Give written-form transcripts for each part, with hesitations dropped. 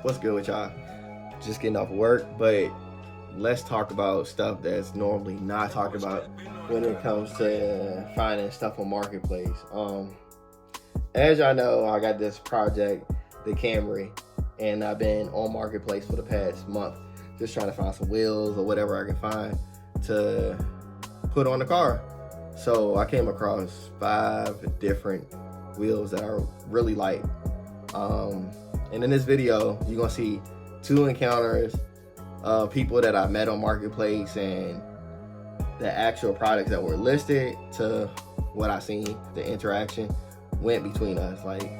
What's good with y'all? Just getting off work, but let's talk about stuff that's normally not talked about when it comes to finding stuff on Marketplace. As y'all know, I got this project, the Camry, and I've been on Marketplace for the past month, just trying to find some wheels or whatever I can find to put on the car. So I came across 5 different wheels that I really like. And in this video, you're gonna see 2 encounters of people that I met on Marketplace and the actual products that were listed to what I seen, the interaction went between us. Like,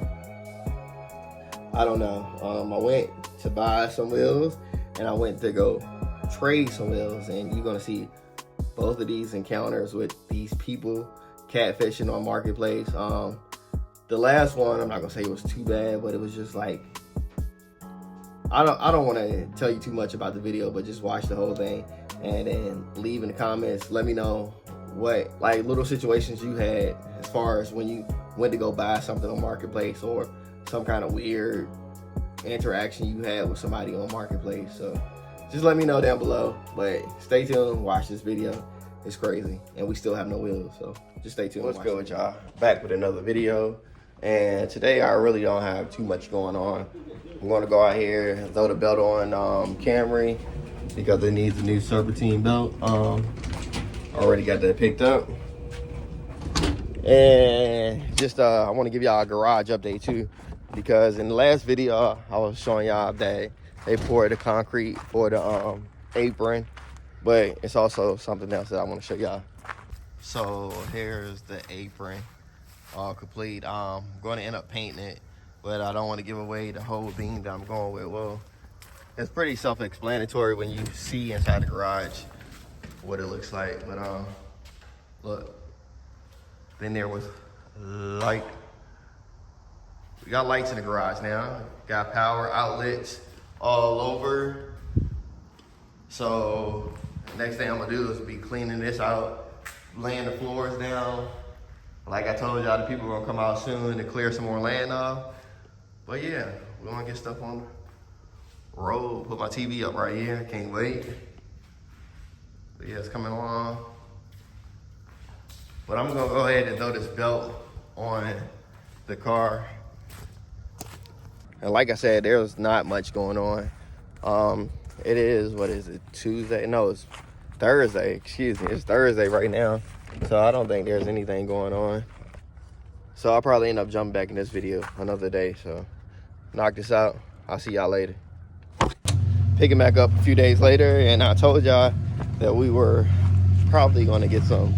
I don't know. I went to buy some wheels and I went to go trade some wheels, and you're gonna see both of these encounters with these people catfishing on Marketplace. The last one, I'm not gonna say it was too bad, but it was just like, I don't want to tell you too much about the video, but just watch the whole thing and then leave in the comments. Let me know what like little situations you had as far as when you went to go buy something on Marketplace, or some kind of weird interaction you had with somebody on Marketplace. So just let me know down below, but stay tuned, watch this video. It's crazy, and we still have no wheels, so just stay tuned. What's good with y'all? Back with another video, and today I really don't have too much going on. I'm gonna go out here and throw the belt on Camry because it needs a new serpentine belt. Already got that picked up. And just I want to give y'all a garage update too, because in the last video I was showing y'all that they poured the concrete for the apron, but it's also something else that I want to show y'all. So here's the apron, all complete. I'm going to end up painting it, but I don't want to give away the whole thing that I'm going with. Well, it's pretty self-explanatory when you see inside the garage what it looks like. But look, been there with light. We got lights in the garage now. Got power outlets all over. So next thing I'm gonna do is be cleaning this out, laying the floors down. Like I told y'all, the people are gonna come out soon to clear some more land off. But yeah, we're gonna get stuff on the road. Put my TV up right here, can't wait. But yeah, it's coming along. But I'm gonna go ahead and throw this belt on the car. And like I said, there's not much going on. It is, what is it, Tuesday? No, it's Thursday, excuse me. It's Thursday right now. So I don't think there's anything going on. So I'll probably end up jumping back in this video another day. So knock this out. I'll see y'all later. Picking back up a few days later, and I told y'all that we were probably gonna get some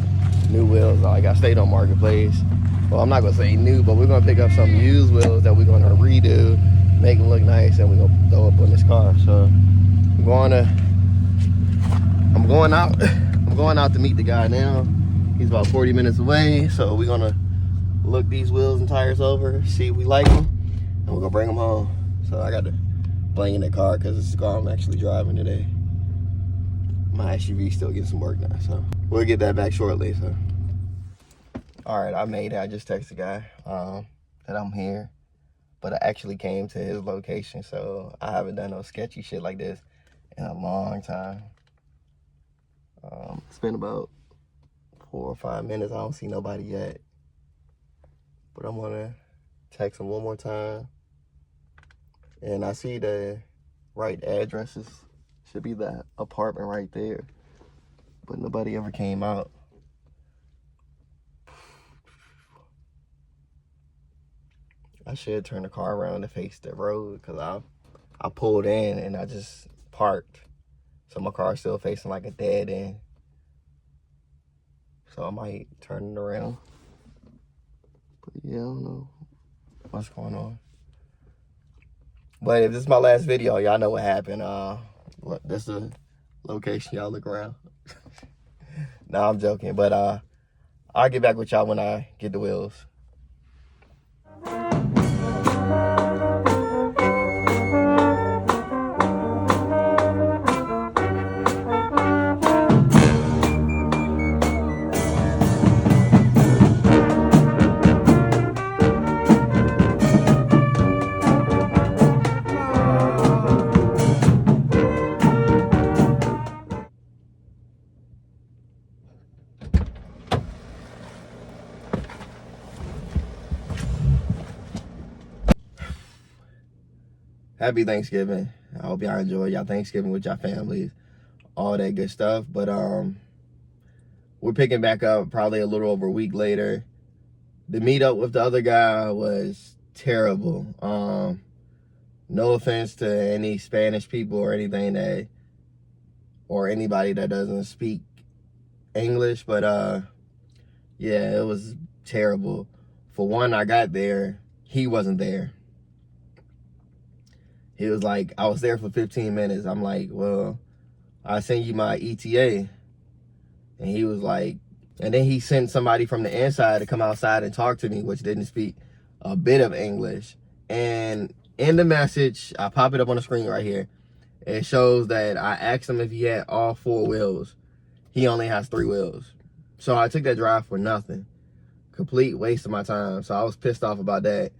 new wheels. Like, I stayed on Marketplace. Well, I'm not gonna say new, but we're gonna pick up some used wheels that we're gonna redo, make them look nice, and we're gonna throw up on this car. So I'm going out to meet the guy now. He's about 40 minutes away, so we're gonna look these wheels and tires over, see if we like them, and we're gonna bring them home. So I got to bring in the car because it's the car I'm actually driving today. My SUV still getting some work now, so we'll get that back shortly. So all right, I made it. I just texted the guy that I'm here, but I actually came to his location, so I haven't done no sketchy shit like this in a long time. It's been about 4 or 5 minutes. I don't see nobody yet, but I'm gonna text him one more time. And I see the right addresses. Should be that apartment right there, but nobody ever came out. I should turn the car around to face the road, because I pulled in and I just parked, so my car's still facing like a dead end. So I might turn it around. But yeah, I don't know what's going on. But if this is my last video, y'all know what happened. Look, this is the location. Y'all look around. No, I'm joking. But I'll get back with y'all when I get the wheels. happy Thanksgiving. I hope y'all enjoy y'all Thanksgiving with y'all families, all that good stuff. But we're picking back up probably a little over a week later. The meetup with the other guy was terrible. No offense to any Spanish people or anything that, or anybody that doesn't speak English, but yeah, it was terrible. For one, I got there, he wasn't there. He was like, I was there for 15 minutes. I'm like, well, I sent you my ETA. And he was like, and then he sent somebody from the inside to come outside and talk to me, which didn't speak a bit of English. And in the message, I pop it up on the screen right here. It shows that I asked him if he had all 4 wheels. He only has 3 wheels. So I took that drive for nothing. Complete waste of my time. So I was pissed off about that.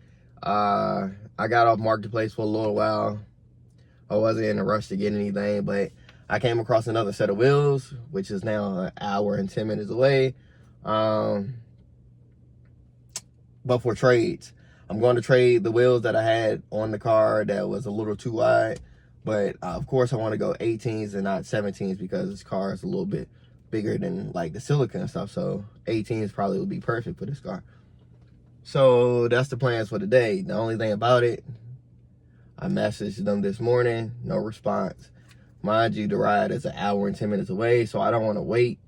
I got off Marketplace for a little while. I wasn't in a rush to get anything, but I came across another set of wheels, which is now an hour and 10 minutes away. But for trades, I'm going to trade the wheels that I had on the car that was a little too wide. But of course, I want to go 18s and not 17s because this car is a little bit bigger than like the Celica and stuff. So 18s probably would be perfect for this car. So that's the plans for today. The only thing about it, I messaged them this morning, no response. Mind you, the ride is an hour and 10 minutes away, so I don't want to wait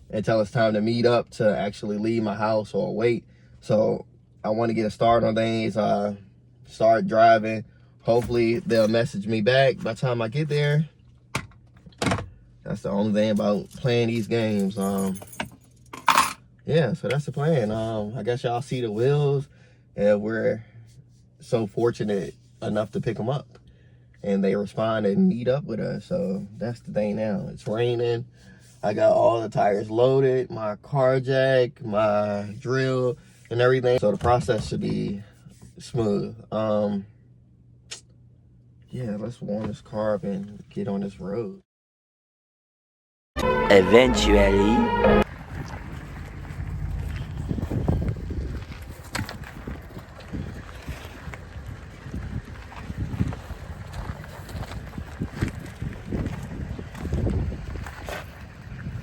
until it's time to meet up to actually leave my house or wait. So I want to get a start on things, start driving. Hopefully they'll message me back by the time I get there. That's the only thing about playing these games. Yeah, so that's the plan. I guess y'all see the wheels, and we're so fortunate enough to pick them up. And they respond and meet up with us. So that's the thing now. It's raining. I got all the tires loaded, my car jack, my drill, and everything. So the process should be smooth. Yeah, let's warm this car up and get on this road. Eventually.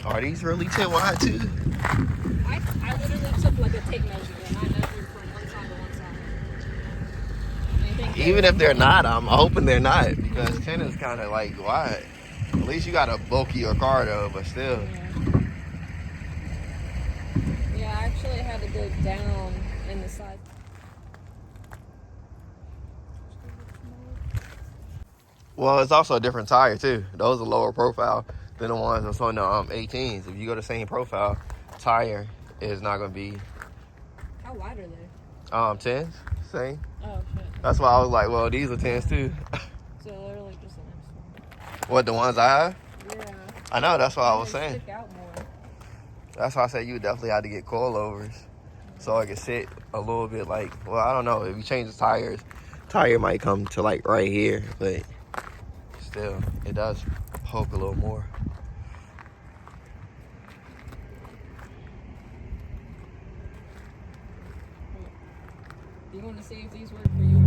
Are these really 10 wide too? I literally took like a tape measure and I measured from one side to one side. Even if they're not, I'm hoping they're not, because 10 is kind of like wide. At least you got a bulkier car though, but still. Yeah, I actually had to go down in the side. Well, it's also a different tire too. Those are lower profile than the ones that's on the 18s. If you go the same profile, tire is not gonna be. How wide are they? 10s, same. Oh shit. That's why I was like, well, these are 10s too. So literally just the next one. What, the ones I have? Yeah. I know, that's what I was They saying. stick out more. That's why I said you definitely had to get coilovers so I could sit a little bit like, well, I don't know. If you change the tires, tire might come to like right here, but still, it does poke a little more. You want to see if these work for you?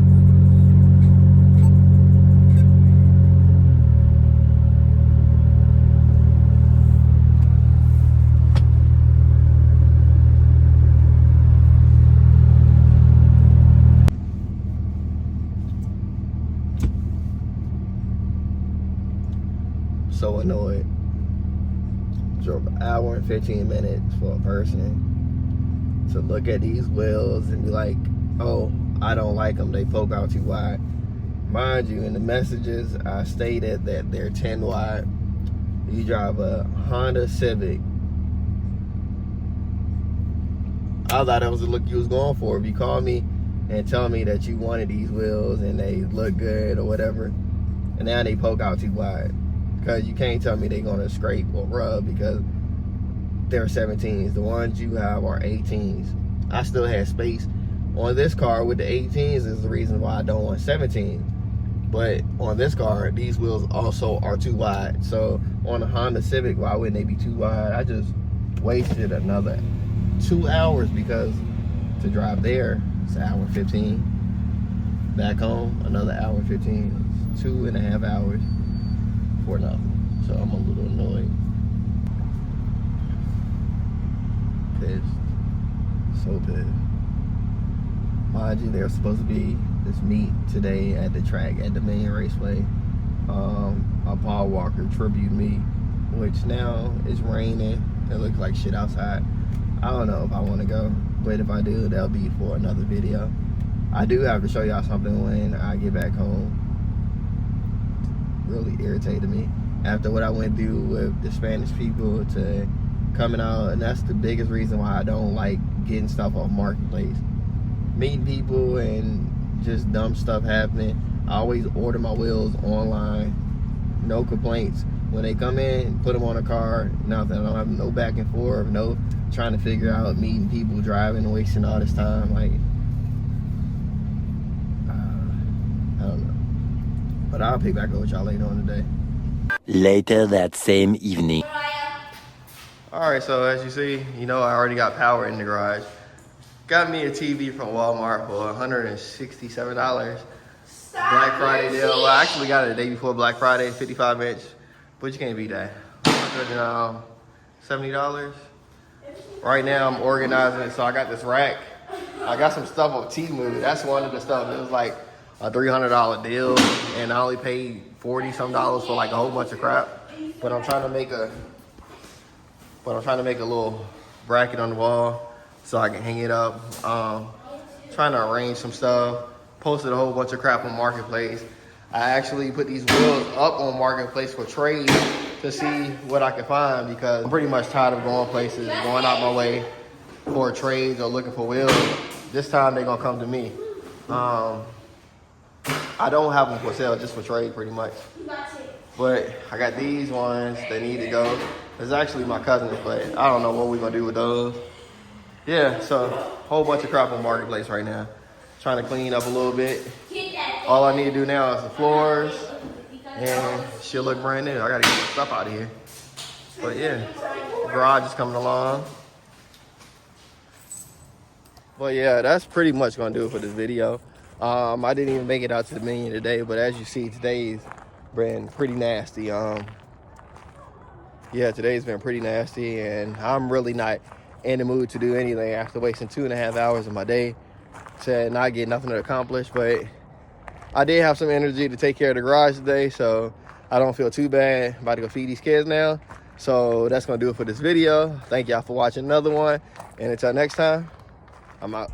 So annoyed. Drove an hour and 15 minutes for a person to look at these wheels and be like, oh, I don't like them, they poke out too wide. Mind you, in the messages, I stated that they're 10 wide. You drive a Honda Civic. I thought that was the look you was going for. If you call me and tell me that you wanted these wheels and they look good or whatever, and now they poke out too wide. Because you can't tell me they're gonna scrape or rub because they're 17s. The ones you have are 18s. I still had space on this car with the 18s is the reason why I don't want 17. But on this car, these wheels also are too wide. So on a Honda Civic, why wouldn't they be too wide? I just wasted another 2 hours because to drive there, it's an hour 15. Back home, another hour 15. 2.5 hours for nothing. So I'm a little annoyed. Pissed. So pissed. Mind you, there's supposed to be this meet today at the track at the main raceway. A Paul Walker tribute meet, which now it's raining. It looks like shit outside. I don't know if I want to go, but if I do, that'll be for another video. I do have to show y'all something when I get back home. Really irritated me after what I went through with the Spanish people to coming out, and that's the biggest reason why I don't like getting stuff off Marketplace. Meeting people and just dumb stuff happening. I always order my wheels online. No complaints. When they come in, put them on a car, nothing. I don't have no back and forth, no trying to figure out meeting people, driving, and wasting all this time. Like, I don't know. But I'll pick back up with y'all later on today. Later that same evening. Alright, so as you see, you know I already got power in the garage. Got me a TV from Walmart for $167. Black Friday deal. Well, I actually got it the day before Black Friday, 55-inch. But you can't beat that. $170. Right now I'm organizing it, so I got this rack. I got some stuff on Temu. That's one of the stuff. It was like a $300 deal, and I only paid $40-some for like a whole bunch of crap. But I'm trying to make a little bracket on the wall so I can hang it up. Trying to arrange some stuff. Posted a whole bunch of crap on Marketplace. I actually put these wheels up on Marketplace for trade to see what I can find, because I'm pretty much tired of going places, going out my way for trades or looking for wheels. This time they're gonna come to me. I don't have them for sale, just for trade pretty much. But I got these ones that need to go. It's actually my cousin's, but I don't know what we're gonna do with those. Yeah, so whole bunch of crap on Marketplace right now. Trying to clean up a little bit. All I need to do now is the floors, and she'll look brand new. I gotta get some stuff out of here. But yeah, the garage is coming along. But yeah, that's pretty much gonna do it for this video. I didn't even make it out to the Minion today, but as you see, today's been pretty nasty. Yeah, today's been pretty nasty, and I'm really not in the mood to do anything after wasting 2.5 hours of my day to not get nothing accomplished. But I did have some energy to take care of the garage today, so I don't feel too bad. I'm about to go feed these kids now. So that's gonna do it for this video. Thank y'all for watching another one, and until next time, I'm out.